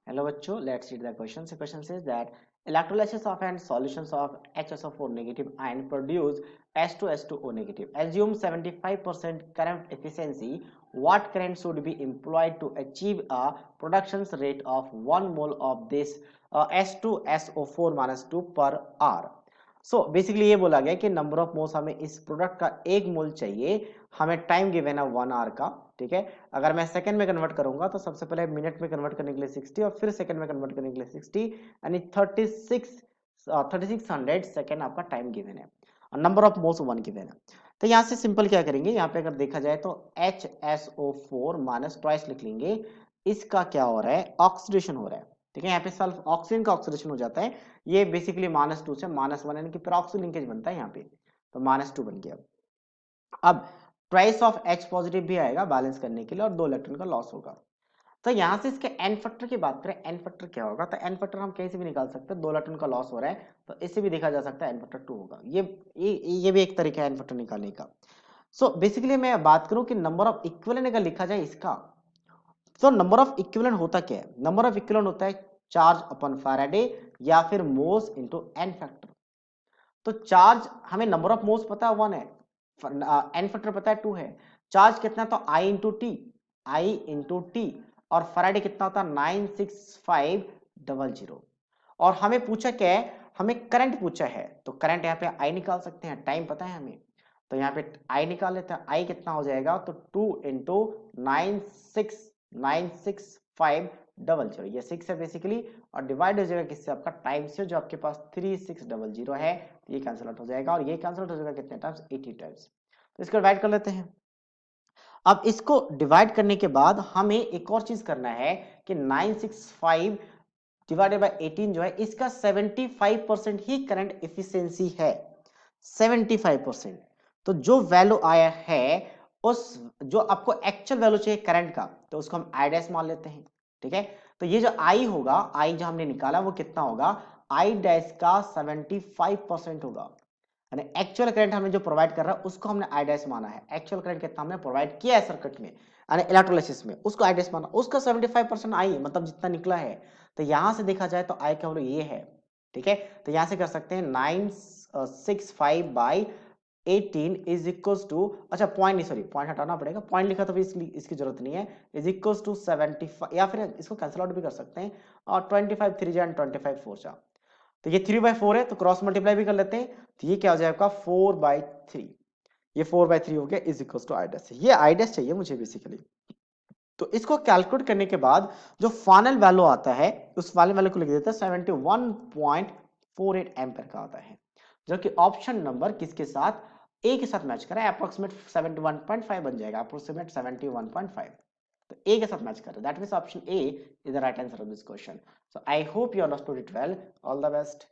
Hello bachcho, let's read the question. The question says that electrolysis of and solutions of HSO4 negative ion produce H2SO negative. Assume 75% current efficiency. What current should be employed to achieve a production rate of 1 mole of this H2SO4 minus 2 per R? So basically ये बोला गया कि number of moles हमें इस product का 1 मोल चाहिए, हमें time given है 1 आवर का। ठीक है, अगर मैं सेकंड में कन्वर्ट करूंगा तो सबसे पहले मिनट में कन्वर्ट करने के लिए 60 और फिर सेकंड में कन्वर्ट करने के लिए 60 यानी 3600 सेकंड आपका टाइम गिवन है और नंबर ऑफ मोल्स 1 गिवन है। तो यहाँ से सिंपल क्या करेंगे, यहाँ पे अगर देखा जाए तो HSO4 माइनस ट्वाइस लिख लेंगे, इसका क्या हो रहा है, ऑक्सीडेशन हो रहा है। ठीक है, यहाँ पे सल्फ ऑक्सीजन का ऑक्सीडेशन हो जाता है, ये बेसिकली -2 से -1 यानी कि पेरोक्सो लिंकेज बनता है यहाँ पे, तो -2 बन गया। अब ट्वाइस ऑफ H पॉजिटिव भी आएगा बैलेंस करने के लिए और 2 इलेक्ट्रॉन का लॉस होगा। तो यहाँ से इसके एन फैक्टर की बात करें, एन फैक्टर क्या होगा, तो एन फैक्टर हम कहीं से भी निकाल सकते हैं, 2 इलेक्ट्रॉन का लॉस हो रहा है तो इससे भी देखा जा सकता है एन फैक्टर 2 होगा। ये भी एक तरीका है एन फैक्टर निकालने का। सो बेसिकली मैं बात करूं कि नंबर ऑफ इक्विवेलेंट अगर लिखा जाए इसका, तो नंबर ऑफ इक्विवेलेंट होता क्या है, नंबर ऑफ इक्विवेलेंट होता है चार्ज अपन फैराडे या फिर मोल्स इनटू एन फैक्टर। तो चार्ज हमें नंबर ऑफ मोल्स पता है 1 है, एन फैक्टर पता है 2 है, चार्ज कितना तो आई इंटू टी और फैराडे कितना होता है 96500। और हमें पूछा क्या है, हमें करंट पूछा है, तो करंट यहाँ पे आई निकाल सकते हैं, टाइम पता है हमें, तो यहाँ पे आई निकाल लेते हैं, आई कितना हो जाएगा तो 2 इंटू 96500, ये 6 है बेसिकली, और डिवाइड हो जाएगा किससे, आपका टाइम से, जो आपके पास 3600 है, तो ये कैंसिल आउट हो जाएगा और ये कैंसिल आउट हो जाएगा कितने टाइम्स, 80 टाइम्स। तो इसको डिवाइड कर लेते हैं। अब इसको डिवाइड करने के बाद हमें एक और चीज करना है कि 965 डिवाइडेड बाय 18 जो है, इसका 75% ही करंट एफिशिएंसी है, 75%। तो जो वैल्यू आया है उस, जो आपको एक्चुअल वैल्यू चाहिए करंट का, तो उसको हम आई डैश मान लेते हैं। ठीक है, तो ये जो आई होगा, आई जो हमने निकाला वो कितना होगा, आई डैश का 75% होगा, यानी एक्चुअल करंट हमें जो प्रोवाइड कर रहा है उसको हमने आई डैश माना है। एक्चुअल करंट कितना हमने प्रोवाइड किया है सर्किट में, यानी इलेक्ट्रोलाइसिस में, उसको आई डैश माना, उसका 75% आई मतलब जितना निकला है। तो यहां से देखा जाए तो आई का वैल्यू ये है। ठीक है, तो यहां से कर सकते हैं 965 बाई 18 इज इक्वल टू, अच्छा पॉइंट नहीं, सॉरी पॉइंट हटाना पड़ेगा, पॉइंट लिखा तो भी इसकी जरूरत नहीं है, इज इक्वल टू 75, या फिर इसको कैंसिल आउट भी कर सकते हैं, और 25 3 जा 25 4 जा, तो ये 3/4 है, तो क्रॉस मल्टीप्लाई भी कर लेते हैं, तो ये क्या हो जाएगा 4/3, ये 4/3 हो गया, is equal to I dash, ये आई डैश चाहिए मुझे बेसिकली। तो इसको कैलकुलेट करने के बाद जो फाइनल वैल्यू आता है, उस फाइनल वैल्यू को लिख देते हैं 71.48 एम्पीयर का आता है, जो कि ऑप्शन नंबर किसके साथ, ए के साथ मैच कर रहा है, अप्रोक्सीमेट 71.5 बन जाएगा, अप्रोक्सीमेट 71.5, तो ए के साथ मैच कर रहा है, that means option A is the right answer of this question. So I hope you understood it well, all the best.